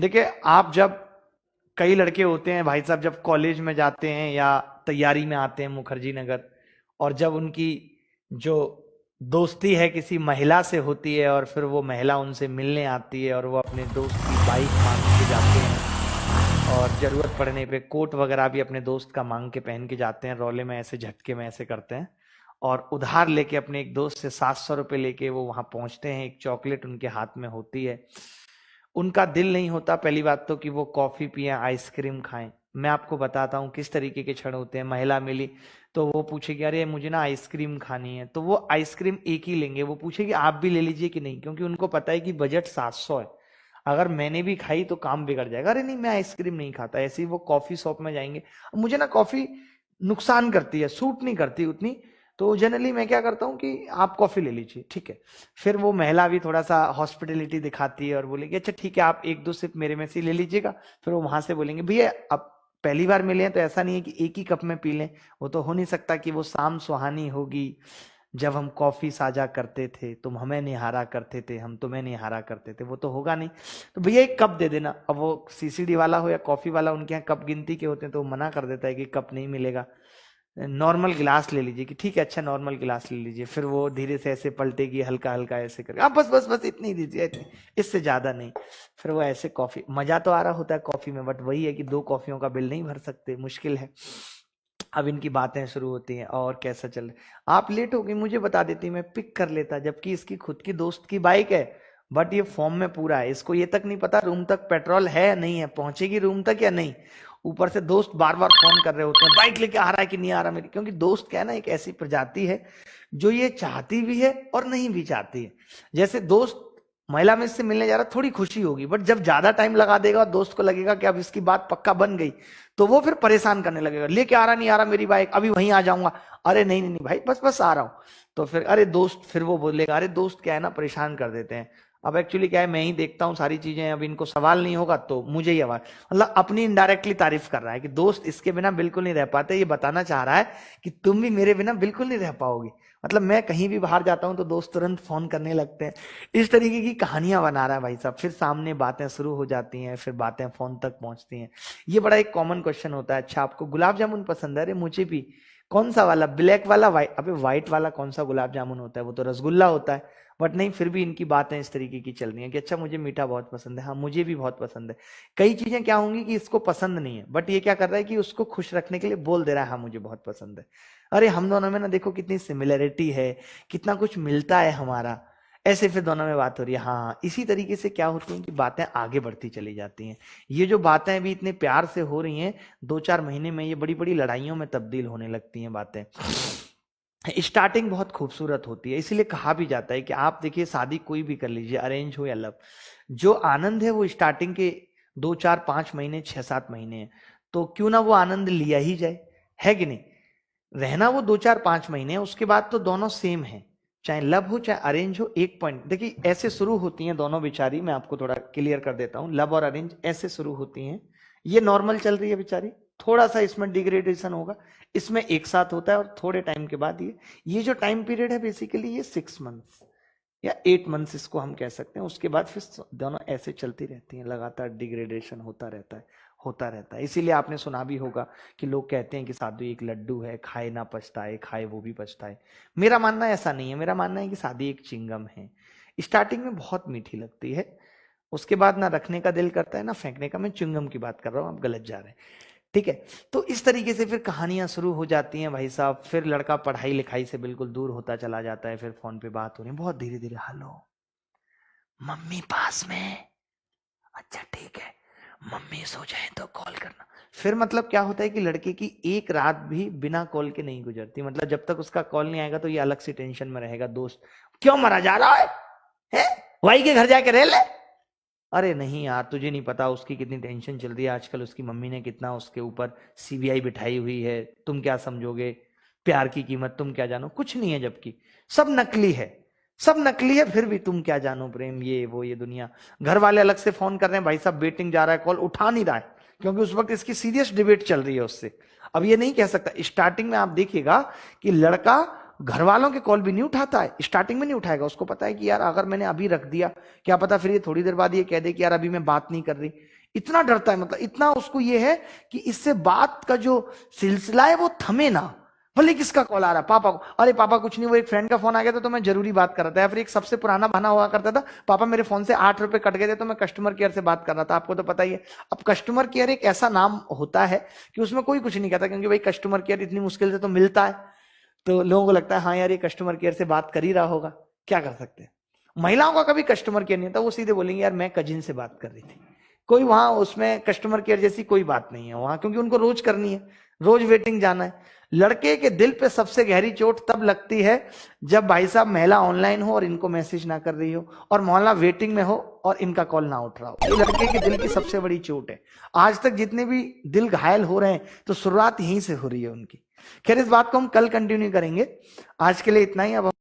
देखिए, आप जब कई लड़के होते हैं भाई साहब, जब कॉलेज में जाते हैं या तैयारी में आते हैं मुखर्जी नगर, और जब उनकी जो दोस्ती है किसी महिला से होती है और फिर वो महिला उनसे मिलने आती है और वो अपने दोस्त की बाइक मांग के जाते हैं और जरूरत पड़ने पे कोट वगैरह भी अपने दोस्त का मांग के पहन के जाते हैं, रौले में ऐसे झटके में ऐसे करते हैं और उधार लेके अपने एक दोस्त से 700 रुपये लेके वो वहां पहुंचते हैं। एक चॉकलेट उनके हाथ में होती है। उनका दिल नहीं होता पहली बात तो कि वो कॉफी पिए, आइसक्रीम खाएं। मैं आपको बताता हूँ किस तरीके के क्षण होते हैं। महिला मिली तो वो पूछेगी अरे मुझे ना आइसक्रीम खानी है, तो वो आइसक्रीम एक ही लेंगे। वो पूछेगी आप भी ले लीजिए कि नहीं, क्योंकि उनको पता है कि बजट 700 है, अगर मैंने भी खाई तो काम बिगड़ जाएगा। अरे नहीं, मैं आइसक्रीम नहीं खाता। ऐसे ही वो कॉफी शॉप में जाएंगे, मुझे ना कॉफी नुकसान करती है, सूट नहीं करती उतनी, तो जनरली मैं क्या करता हूँ कि आप कॉफी ले लीजिए, ठीक है। फिर वो महिला भी थोड़ा सा हॉस्पिटलिटी दिखाती है और बोलेगी अच्छा ठीक है, आप एक दो सिप मेरे में से ले लीजिएगा। फिर वो वहां से बोलेंगे भैया अब पहली बार मिले हैं तो ऐसा नहीं है कि एक ही कप में पी लें, वो तो हो नहीं सकता कि वो शाम सुहानी होगी जब हम कॉफी साझा करते थे, तुम हमें निहारा करते थे, हम तुम्हें निहारा करते थे, वो तो होगा नहीं। तो भैया एक कप दे देना। अब वो सीसीडी वाला हो या कॉफी वाला, उनके यहाँ कप गिनती के होते हैं, तो वो मना कर देता है कि कप नहीं मिलेगा, नॉर्मल गिलास ले लीजिए। कि ठीक है अच्छा नॉर्मल गिलास ले लीजिए। फिर वो धीरे से ऐसे पलटेगी, हल्का हल्का ऐसे करके, बस बस बस इतनी दीजिए, इतनी, इससे ज्यादा नहीं। फिर वो ऐसे कॉफी, मजा तो आ रहा होता है कॉफी में, बट वही है कि 2 कॉफियों का बिल नहीं भर सकते, मुश्किल है। अब इनकी बातें शुरू होती हैं और कैसा चल रहा, आप लेट हो गई मुझे बता देती, मैं पिक कर लेता, जबकि इसकी खुद की दोस्त की बाइक है, बट ये फॉर्म में पूरा है, इसको ये तक नहीं पता रूम तक पेट्रोल है या नहीं है, पहुंचेगी रूम तक या नहीं। ऊपर से दोस्त बार बार फोन कर रहे होते हैं बाइक लेके आ रहा है कि नहीं आ रहा मेरी, क्योंकि दोस्त क्या है ना, एक ऐसी प्रजाति है जो ये चाहती भी है और नहीं भी चाहती है। जैसे दोस्त महिला में इससे मिलने जा रहा, थोड़ी खुशी होगी, बट जब ज्यादा टाइम लगा देगा और दोस्त को लगेगा कि अब इसकी बात पक्का बन गई, तो वो फिर परेशान करने लगेगा, लेके आ रहा नहीं आ रहा मेरी बाइक, अभी वहीं आ जाऊंगा। अरे नहीं नहीं नहीं भाई, बस बस आ रहा हूं। तो फिर अरे दोस्त, फिर वो बोलेगा, अरे दोस्त क्या है ना, परेशान कर देते हैं। अब एक्चुअली क्या है, मैं ही देखता हूँ सारी चीजें, अब इनको सवाल नहीं होगा तो मुझे ही आवाज, मतलब अपनी इनडायरेक्टली तारीफ कर रहा है कि दोस्त इसके बिना बिल्कुल नहीं रह पाते। ये बताना चाह रहा है कि तुम भी मेरे बिना बिल्कुल नहीं रह पाओगे। मतलब मैं कहीं भी बाहर जाता हूं तो दोस्त तुरंत फोन करने लगते हैं। इस तरीके की कहानियां बना रहा है भाई साहब। फिर सामने बातें शुरू हो जाती हैं, फिर बातें फोन तक पहुंचती हैं। ये बड़ा एक कॉमन क्वेश्चन होता है, अच्छा आपको गुलाब जामुन पसंद है? अरे मुझे भी। कौन सा वाला, ब्लैक वाला, व्हाइट? अबे व्हाइट वाला कौन सा गुलाब जामुन होता है, वो तो रसगुल्ला होता है। बट नहीं, फिर भी इनकी बातें इस तरीके की चल रही हैं कि अच्छा मुझे मीठा बहुत पसंद है, हाँ मुझे भी बहुत पसंद है। कई चीजें क्या होंगी कि इसको पसंद नहीं है, बट ये क्या कर रहा है कि उसको खुश रखने के लिए बोल दे रहा है हाँ मुझे बहुत पसंद है। अरे हम दोनों में ना देखो कितनी सिमिलरिटी है, कितना कुछ मिलता है हमारा। ऐसे फिर दोनों में बात हो रही है, हाँ इसी तरीके से क्या होती है कि बातें आगे बढ़ती चली जाती हैं। ये जो बातें अभी इतने प्यार से हो रही हैं, 2-4 महीने में ये बड़ी बड़ी लड़ाइयों में तब्दील होने लगती हैं बातें। स्टार्टिंग बहुत खूबसूरत होती है, इसीलिए कहा भी जाता है कि आप देखिए शादी कोई भी कर लीजिए, अरेंज हो या लव, जो आनंद है वो स्टार्टिंग के 2-4-5 महीने 6-7 महीने है, तो क्यों ना वो आनंद लिया ही जाए, है कि नहीं। रहना वो 2-4-5 महीने, उसके बाद तो दोनों सेम है, चाहे लव हो चाहे अरेंज हो। एक पॉइंट देखिए, ऐसे शुरू होती हैं दोनों बेचारी, मैं आपको थोड़ा क्लियर कर देता हूं, लव और अरेंज ऐसे शुरू होती हैं। ये नॉर्मल चल रही है बेचारी, थोड़ा सा इसमें डिग्रेडेशन होगा, इसमें एक साथ होता है और थोड़े टाइम के बाद ये जो टाइम पीरियड है बेसिकली ये 6 मंथ्स या 8 मंथ्स इसको हम कह सकते हैं। उसके बाद फिर दोनों ऐसे चलती रहती हैं, लगातार डिग्रेडेशन होता रहता है, होता रहता है। इसीलिए आपने सुना भी होगा कि लोग कहते हैं कि शादी एक लड्डू है, खाए ना पछताए, खाए वो भी पछताए। मेरा मानना ऐसा नहीं है, मेरा मानना है कि शादी एक चिंगम है, स्टार्टिंग में बहुत मीठी लगती है, उसके बाद ना रखने का दिल करता है ना फेंकने का। मैं चिंगम की बात कर रहा हूं, आप गलत जा रहे हैं, ठीक है। तो इस तरीके से फिर कहानियां शुरू हो जाती हैं भाई साहब। फिर लड़का पढ़ाई लिखाई से बिल्कुल दूर होता चला जाता है, फिर फोन पे बात हो रही है बहुत धीरे धीरे, हेलो मम्मी पास में, अच्छा ठीक है, मम्मी सो जाए तो कॉल करना। फिर मतलब क्या होता है कि लड़के की एक रात भी बिना कॉल के नहीं गुजरती, मतलब जब तक उसका कॉल नहीं आएगा तो ये अलग सी टेंशन में रहेगा, दोस्त क्यों मरा जा रहा है, भाई के घर जाके रह ले। अरे नहीं यार तुझे नहीं पता उसकी कितनी टेंशन चल रही है आजकल, उसकी मम्मी ने कितना उसके ऊपर सीबीआई बिठाई हुई है, तुम क्या समझोगे प्यार की कीमत, तुम क्या जानो, कुछ नहीं है, जबकि सब नकली है, सब नकली है, फिर भी तुम क्या जानो प्रेम, ये वो ये दुनिया। घर वाले अलग से फोन कर रहे हैं, भाई साहब वेटिंग जा रहा है, कॉल उठा नहीं रहा है, क्योंकि उस वक्त इसकी सीरियस डिबेट चल रही है उससे। अब ये नहीं कह सकता, स्टार्टिंग में आप देखिएगा कि लड़का घर वालों के कॉल भी नहीं उठाता है, स्टार्टिंग में नहीं उठाएगा, उसको पता है कि यार अगर मैंने अभी रख दिया, क्या पता फिर ये थोड़ी देर बाद ये कह दे कि यार अभी मैं बात नहीं कर रही। इतना डरता है, मतलब इतना उसको ये है कि इससे बात का जो सिलसिला है वो थमे ना। भले किसका कॉल आ रहा है, पापा को, अरे पापा कुछ नहीं, वो एक फ्रेंड का फोन आ गया था तो मैं जरूरी बात कर रहा था। या फिर एक सबसे पुराना बहाना हुआ करता था, पापा मेरे फोन से 8 रुपए कट गए थे तो मैं कस्टमर केयर से बात कर रहा था। आपको तो पता ही है, अब कस्टमर केयर एक ऐसा नाम होता है कि उसमें कोई कुछ नहीं कहता, क्योंकि भाई कस्टमर केयर इतनी मुश्किल से तो मिलता है, तो लोगों को लगता है हाँ यार ये कस्टमर केयर से बात कर ही रहा होगा, क्या कर सकते हैं। महिलाओं का कभी कस्टमर केयर नहीं था, वो सीधे बोलेंगे यार मैं कजिन से बात कर रही थी। कोई वहां उसमें कस्टमर केयर जैसी कोई बात नहीं है वहां, क्योंकि उनको रोज करनी है, रोज वेटिंग जाना है। लड़के के दिल पे सबसे गहरी चोट तब लगती है जब भाई साहब महिला ऑनलाइन हो और इनको मैसेज ना कर रही हो, और मोहल्ला वेटिंग में हो और इनका कॉल ना उठ रहा हो। ये लड़के के दिल की सबसे बड़ी चोट है। आज तक जितने भी दिल घायल हो रहे हैं तो शुरुआत यहीं से हो रही है उनकी। खैर इस बात को हम कल कंटिन्यू करेंगे, आज के लिए इतना ही। अब